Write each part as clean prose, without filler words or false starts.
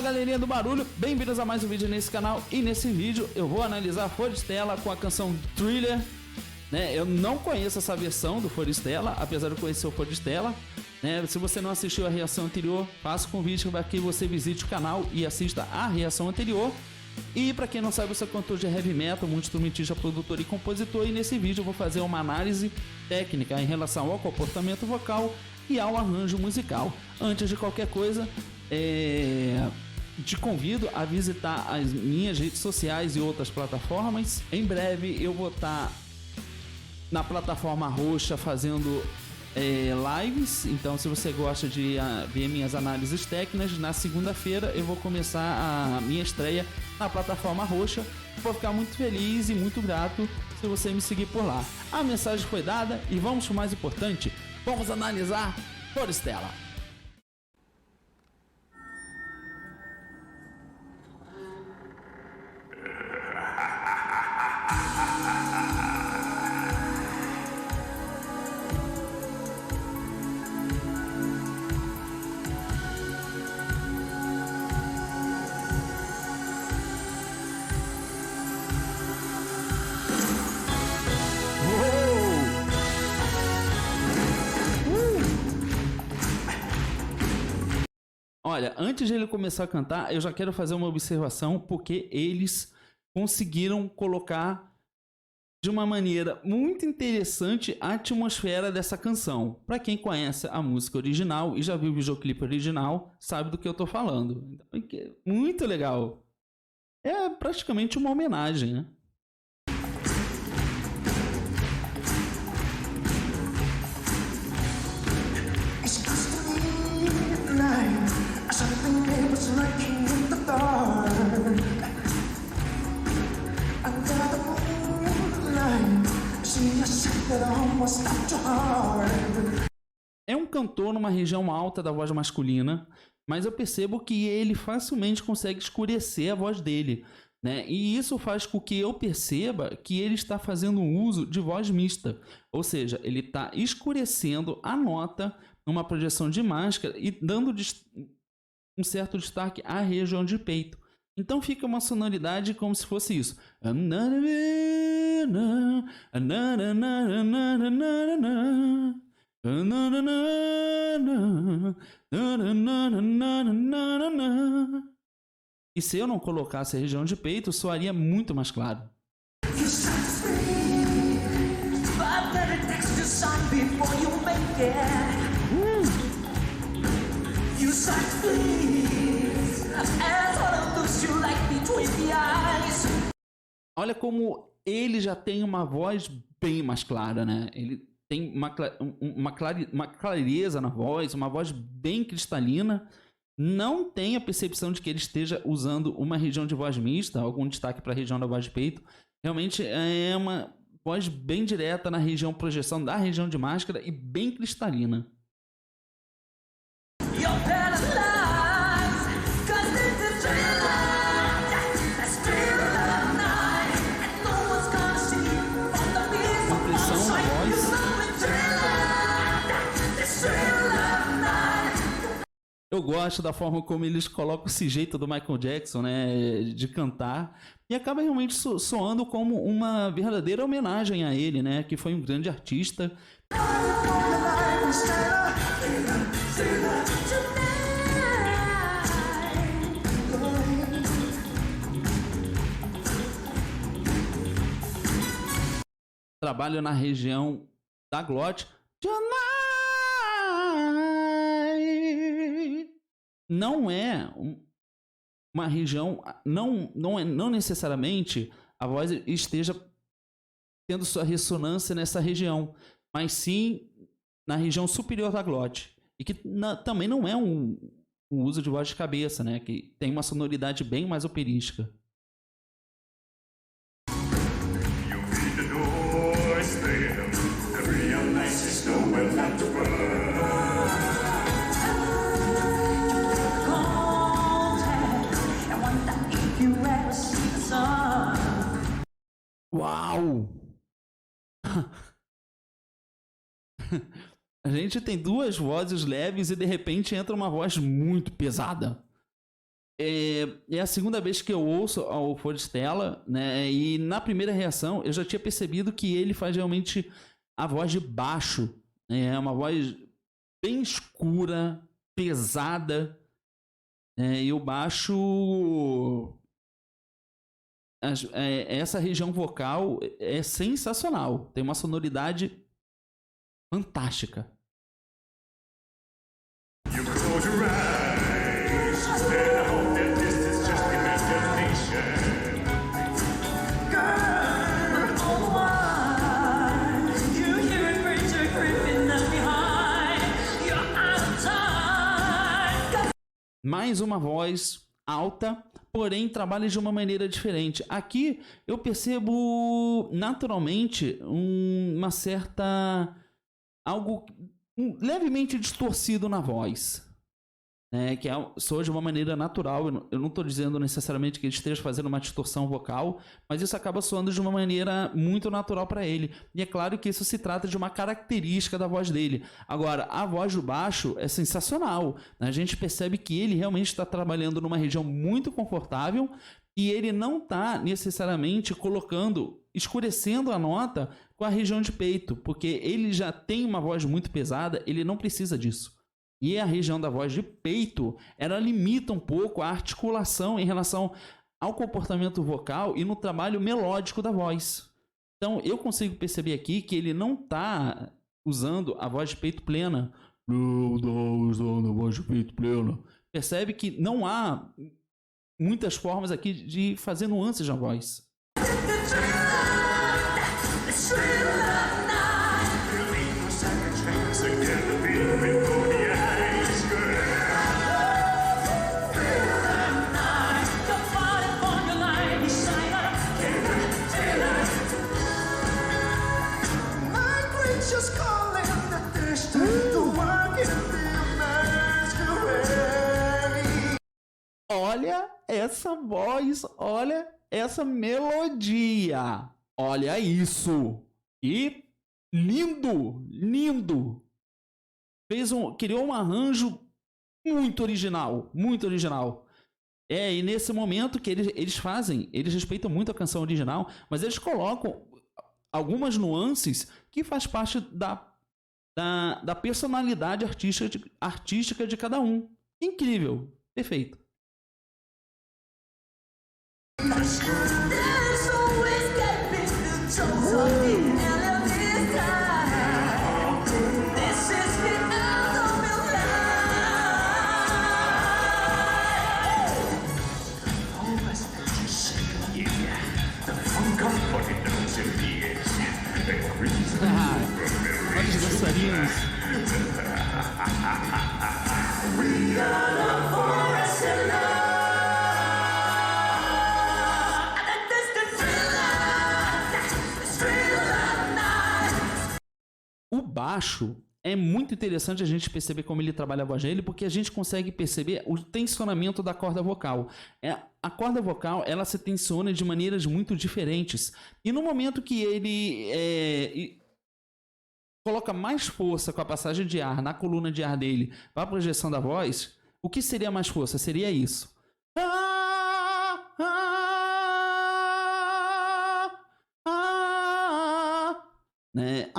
Fala galerinha do barulho, bem-vindos a mais um vídeo nesse canal. E nesse vídeo eu vou analisar a Forestella com a canção Thriller, né? Eu não conheço essa versão do Forestella, apesar de conhecer o Forestella, né? Se você não assistiu a reação anterior, faço o convite para que você visite o canal e assista a reação anterior. E para quem não sabe, eu sou cantor de heavy metal, multi-instrumentista, produtor e compositor, e nesse vídeo eu vou fazer uma análise técnica em relação ao comportamento vocal e ao arranjo musical. Antes de qualquer coisa, te convido a visitar as minhas redes sociais e outras plataformas. Em breve eu vou estar na plataforma roxa fazendo lives, então se você gosta de ver minhas análises técnicas, na segunda-feira eu vou começar a minha estreia na plataforma roxa. Vou ficar muito feliz e muito grato se você me seguir por lá. A mensagem foi dada e vamos para o mais importante, vamos analisar Forestella. Olha, antes de ele começar a cantar, eu já quero fazer uma observação, porque eles conseguiram colocar de uma maneira muito interessante a atmosfera dessa canção. Para quem conhece a música original e já viu o videoclipe original, sabe do que eu tô falando. Então, muito legal. É praticamente uma homenagem, né? É um cantor numa região alta da voz masculina, mas eu percebo que ele facilmente consegue escurecer a voz dele, né? E isso faz com que eu perceba que ele está fazendo uso de voz mista, ou seja, ele está escurecendo a nota numa projeção de máscara e dando um certo destaque à região de peito. Então fica uma sonoridade como se fosse isso. E se eu não colocasse a região de peito, soaria muito mais claro. Olha como ele já tem uma voz bem mais clara, né? Ele tem uma clareza na voz, uma voz bem cristalina. Não tem a percepção de que ele esteja usando uma região de voz mista, algum destaque para a região da voz de peito. Realmente é uma voz bem direta na região projeção da região de máscara e bem cristalina. Eu gosto da forma como eles colocam esse jeito do Michael Jackson, né, de cantar, e acaba realmente soando como uma verdadeira homenagem a ele, né, que foi um grande artista. Trabalho na região da glote. Não é uma região, não necessariamente a voz esteja tendo sua ressonância nessa região, mas sim na região superior da glote, e que também não é um uso de voz de cabeça, né, que tem uma sonoridade bem mais operística. Uau! A gente tem duas vozes leves e de repente entra uma voz muito pesada. é a segunda vez que eu ouço o Forestella, né? E na primeira reação eu já tinha percebido que ele faz realmente a voz de baixo, né? É uma voz bem escura, pesada, né? E o baixo, essa região vocal é sensacional, tem uma sonoridade fantástica. You close your eyes, and I hope that this is just imagination. Girl, oh why you hear a creature creeping left behind? You're out of time. Mais uma voz alta, porém trabalha de uma maneira diferente. Aqui eu percebo naturalmente uma certa algo levemente distorcido na voz, né? Que soa de uma maneira natural. Eu não estou dizendo necessariamente que ele esteja fazendo uma distorção vocal, mas isso acaba soando de uma maneira muito natural para ele. E é claro que isso se trata de uma característica da voz dele. Agora, a voz do baixo é sensacional, né? A gente percebe que ele realmente está trabalhando numa região muito confortável e ele não está necessariamente escurecendo a nota com a região de peito, porque ele já tem uma voz muito pesada, ele não precisa disso. E a região da voz de peito, ela limita um pouco a articulação em relação ao comportamento vocal e no trabalho melódico da voz. Então, eu consigo perceber aqui que ele não está usando a voz de peito plena. Não está usando a voz de peito plena. Percebe que não há muitas formas aqui de fazer nuances na voz. Olha essa voz, olha essa melodia, olha isso, e lindo, lindo, criou um arranjo muito original, muito original. E nesse momento que eles respeitam muito a canção original, mas eles colocam algumas nuances que faz parte da personalidade artística de cada um. Incrível, perfeito. Olha os dançarinos. O baixo é muito interessante a gente perceber como ele trabalha a voz dele, porque a gente consegue perceber o tensionamento da corda vocal. A corda vocal, ela se tensiona de maneiras muito diferentes. E no momento que ele coloca mais força com a passagem de ar na coluna de ar dele para a projeção da voz, o que seria mais força? Seria isso. Né?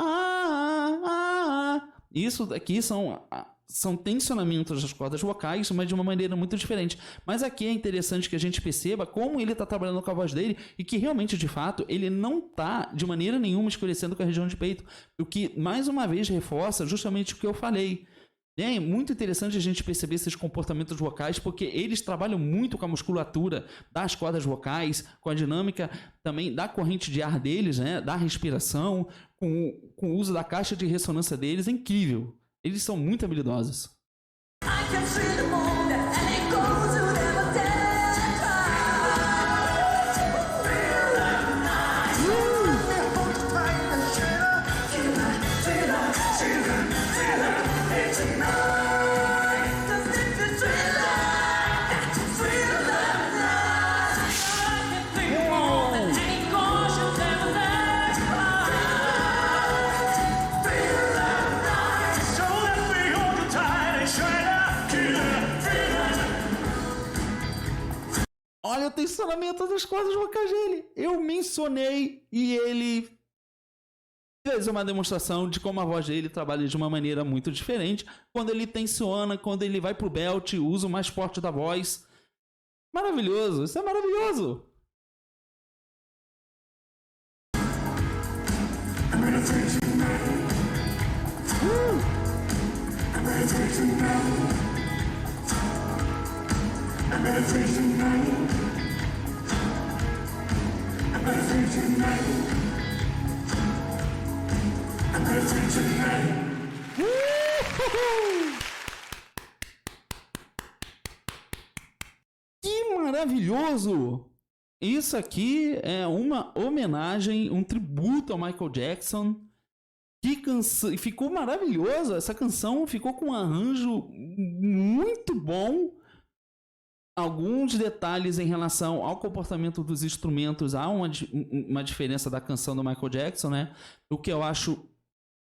Isso daqui são tensionamentos das cordas vocais, mas de uma maneira muito diferente. Mas aqui é interessante que a gente perceba como ele está trabalhando com a voz dele e que realmente, de fato, ele não está de maneira nenhuma escurecendo com a região de peito. O que, mais uma vez, reforça justamente o que eu falei. É muito interessante a gente perceber esses comportamentos vocais, porque eles trabalham muito com a musculatura das cordas vocais, com a dinâmica também da corrente de ar deles, né, da respiração, com o uso da caixa de ressonância deles. É incrível. Eles são muito habilidosos. trabalha o tensionamento das cordas vocais dele. Eu mencionei e ele fez uma demonstração de como a voz dele trabalha de uma maneira muito diferente. Quando ele tensiona, quando ele vai pro belt, usa o mais forte da voz. Maravilhoso, isso é maravilhoso. Que maravilhoso! Isso aqui é uma homenagem, um tributo ao Michael Jackson. Que canção! Ficou maravilhoso. Essa canção ficou com um arranjo muito bom. Alguns detalhes em relação ao comportamento dos instrumentos. Há uma diferença da canção do Michael Jackson, né? O que eu acho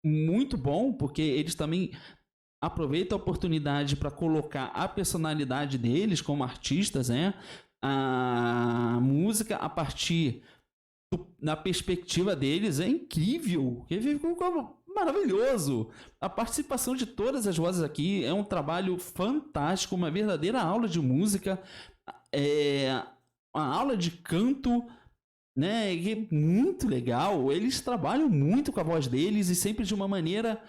muito bom, porque eles também aproveitam a oportunidade para colocar a personalidade deles como artistas, né? A música a partir da perspectiva deles é incrível. Ficou maravilhoso. A participação de todas as vozes aqui é um trabalho fantástico, uma verdadeira aula de música, uma aula de canto, né? E é muito legal. Eles trabalham muito com a voz deles e sempre de uma maneira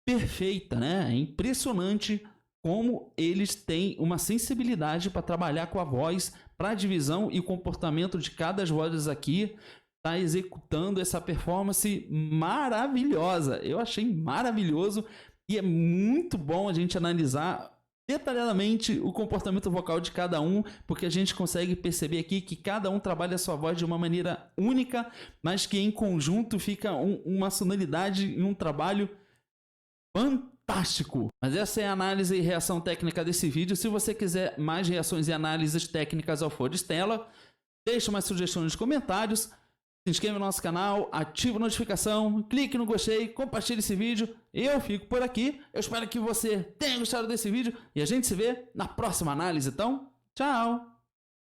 perfeita, né? É impressionante como eles têm uma sensibilidade para trabalhar com a voz, para a divisão e o comportamento de cada voz aqui. Tá executando essa performance maravilhosa. Eu achei maravilhoso e é muito bom a gente analisar detalhadamente o comportamento vocal de cada um, porque a gente consegue perceber aqui que cada um trabalha a sua voz de uma maneira única, mas que em conjunto fica uma sonoridade e um trabalho fantástico. Mas essa é a análise e reação técnica desse vídeo. Se você quiser mais reações e análises técnicas ao Forestella, deixe uma sugestão nos comentários. Se inscreva no nosso canal, ative a notificação, clique no gostei, compartilhe esse vídeo. Eu fico por aqui. Eu espero que você tenha gostado desse vídeo e a gente se vê na próxima análise. Então, tchau!